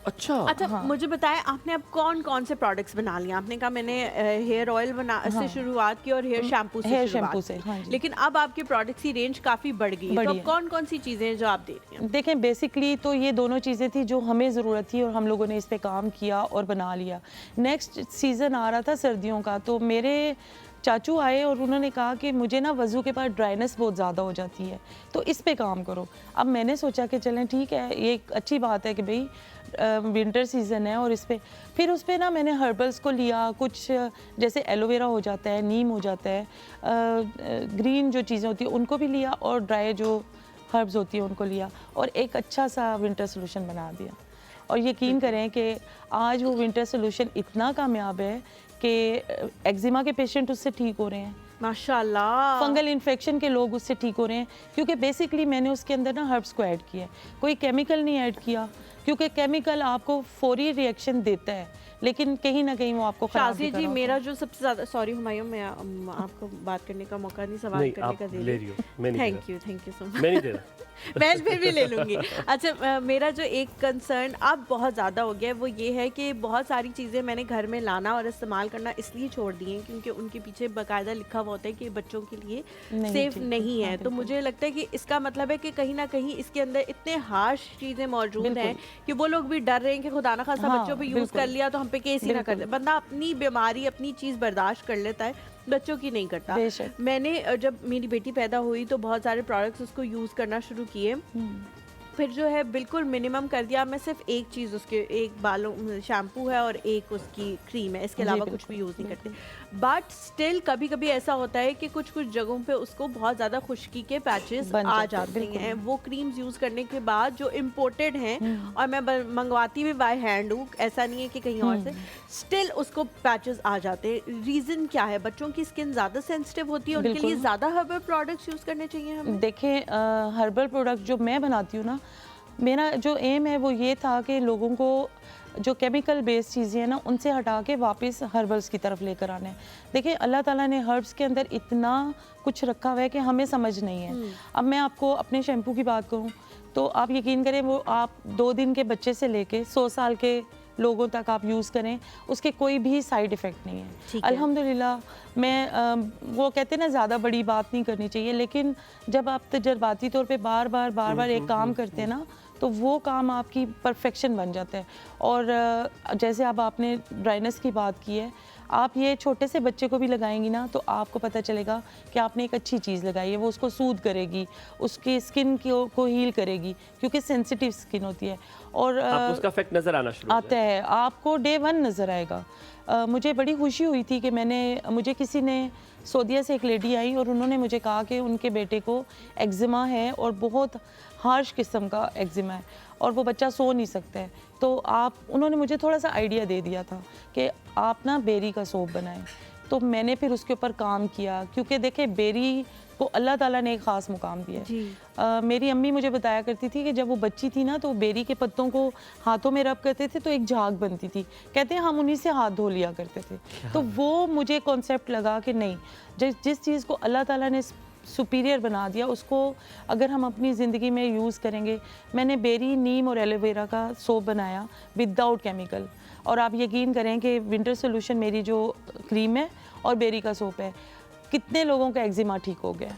अच्छा। अच्छा हाँ। मुझे बताएं आपने अब कौन कौन से प्रोडक्ट्स बना लिए? आपने कहा मैंने हेयर ऑयल हाँ। से शुरुआत की और हेयर शैम्पू से हेयर शुरुआत शैम्पू से, की, हाँ जी। लेकिन अब आपके प्रोडक्ट्स की रेंज काफ़ी बढ़ गई है, तो बढ़ी अब है। कौन कौन सी चीज़ें हैं जो आप दे रही हैं? देखें बेसिकली तो ये दोनों चीज़ें थी जो हमें ज़रूरत थी और हम लोगों ने इस पे काम किया और बना लिया। नेक्स्ट सीज़न आ रहा था सर्दियों का, तो मेरे चाचू आए और उन्होंने कहा कि मुझे ना वज़ू के बाद ड्राइनेस बहुत ज़्यादा हो जाती है, तो इस पे काम करो। अब मैंने सोचा कि चलें ठीक है, ये एक अच्छी बात है कि भाई विंटर सीज़न है और इस पे फिर उस पे ना मैंने हर्बल्स को लिया, कुछ जैसे एलोवेरा हो जाता है, नीम हो जाता है, ग्रीन जो चीज़ें होती हैं उनको भी लिया और ड्राई जो हर्ब्स होती है उनको लिया और एक अच्छा सा विंटर सोल्यूशन बना दिया। और यकीन करें कि आज वो विंटर सोल्यूशन इतना कामयाब है कि एक्जिमा के पेशेंट उससे ठीक हो रहे हैं, माशाल्लाह। फंगल इन्फेक्शन के लोग उससे ठीक हो रहे हैं, क्योंकि बेसिकली मैंने उसके अंदर ना हर्ब्स को ऐड किया है, कोई केमिकल नहीं ऐड किया, क्योंकि केमिकल आपको फौरी रिएक्शन देता है लेकिन कहीं ना कहीं वो आपको खराब भी शाज़िया कर जी रहा होता मेरा है। जो सबसे ज़्यादा, सॉरी हुमायूं, मैं आपको बात करने का मौका नहीं, सवाल नहीं, करने आप का दे ले रही हो, मैं नहीं दे थैंक यू सो मच। मैं नहीं दे रहा। मैं फिर भी ले लूँगी। अच्छा मेरा जो एक कंसर्न अब बहुत ज़्यादा हो गया है वो ये है कि बहुत सारी चीज़ें मैंने घर में लाना और इस्तेमाल करना इसलिए छोड़ दी हैं क्योंकि उनके पीछे बाकायदा लिखा हुआ होता है कि बच्चों के लिए नहीं, सेफ ठीक है, नहीं हाँ, है, तो बिल्कुल। मुझे लगता है कि इसका मतलब है कि कहीं ना कहीं इसके अंदर इतने हार्श चीज़ें मौजूद हैं बिल्कुल। कि वो लोग भी डर रहे हैं कि खुदा ना खासा हाँ, बच्चों पे यूज़ बिल्कुल। कर लिया तो हम पे केस ही ना कर बिल्कुल। दे। बंदा अपनी बीमारी अपनी चीज़ बर्दाश्त कर लेता है, बच्चों की नहीं करता। बेशक। मैंने जब मेरी बेटी पैदा हुई तो बहुत सारे प्रोडक्ट्स उसको यूज़ करना शुरू किए, फिर जो है बिल्कुल मिनिमम कर दिया। मैं सिर्फ एक चीज़ उसके, एक बालों शैम्पू है और एक उसकी क्रीम है, इसके जी, अलावा कुछ बिल्कुल, भी यूज़ नहीं करते। बिल्कुल। बट स्टिल कभी कभी ऐसा होता है कि कुछ कुछ जगहों पे उसको बहुत ज़्यादा खुश्की के पैचेस बन आ जाते हैं, जाते बिल्कुल। हैं वो क्रीम्स यूज़ करने के बाद जो इम्पोर्टेड हैं, और मैं मंगवाती भी बाय हैंड हूँ, ऐसा नहीं है कि कहीं और से, स्टिल उसको पैचेस आ जाते हैं। रीज़न क्या है? बच्चों की स्किन ज़्यादा सेंसिटिव होती है, उनके लिए बिल्कुल। ज़्यादा हर्बल प्रोडक्ट्स यूज़ करने चाहिए हमें? देखें हर्बल प्रोडक्ट जो मैं बनाती हूँ ना, मेरा जो एम है वो ये था कि लोगों को जो केमिकल बेस्ड चीज़ें हैं ना उनसे हटा के वापस हर्बल्स की तरफ लेकर आने। देखिए अल्लाह ताला ने हर्ब्स के अंदर इतना कुछ रखा हुआ है कि हमें समझ नहीं है। अब मैं आपको अपने शैम्पू की बात करूँ तो आप यकीन करें वो आप 2 दिन के बच्चे से लेके 100 साल के लोगों तक आप यूज़ करें, उसके कोई भी साइड इफ़ेक्ट नहीं है। ठीक है। अल्हम्दुलिल्लाह। मैं वो कहते हैं ना ज़्यादा बड़ी बात नहीं करनी चाहिए, लेकिन जब आप तजर्बाती तौर पे बार बार एक काम करते हैं ना तो वो काम आपकी परफेक्शन बन जाता है। और जैसे अब आपने ड्राइनेस की बात की है, आप ये छोटे से बच्चे को भी लगाएंगी ना तो आपको पता चलेगा कि आपने एक अच्छी चीज़ लगाई है, वो उसको सूद करेगी, उसकी स्किन को हील करेगी, क्योंकि सेंसिटिव स्किन होती है। और आपको उसका इफेक्ट नजर आना शुरू हो आता है, आपको डे 1 नज़र आएगा। मुझे बड़ी खुशी हुई थी कि मुझे किसी ने, सऊदीया से एक लेडी आई और उन्होंने मुझे कहा कि उनके बेटे को एक्जिमा है और बहुत हार्श किस्म का एक्जिमा है और वो बच्चा सो नहीं सकता है। तो उन्होंने मुझे थोड़ा सा आइडिया दे दिया था कि आप ना बेरी का सोप बनाएं। तो मैंने फिर उसके ऊपर काम किया, क्योंकि देखिए बेरी को अल्लाह ताला ने एक ख़ास मुकाम दिया है। मेरी अम्मी मुझे बताया करती थी कि जब वो बच्ची थी ना तो बेरी के पत्तों को हाथों में रब करते थे तो एक झाग बनती थी, कहते हैं हम उन्हीं से हाथ धो लिया करते थे। तो वो मुझे कॉन्सेप्ट लगा कि नहीं, जिस चीज़ को अल्लाह ताला ने सुपीरियर बना दिया उसको अगर हम अपनी ज़िंदगी में यूज़ करेंगे। मैंने बेरी, नीम और एलोवेरा का सोप बनाया विदाउट केमिकल, और आप यकीन करें कि विंटर सोल्यूशन मेरी जो क्रीम है और बेरी का सोप है, कितने लोगों का एक्जिमा ठीक हो गया।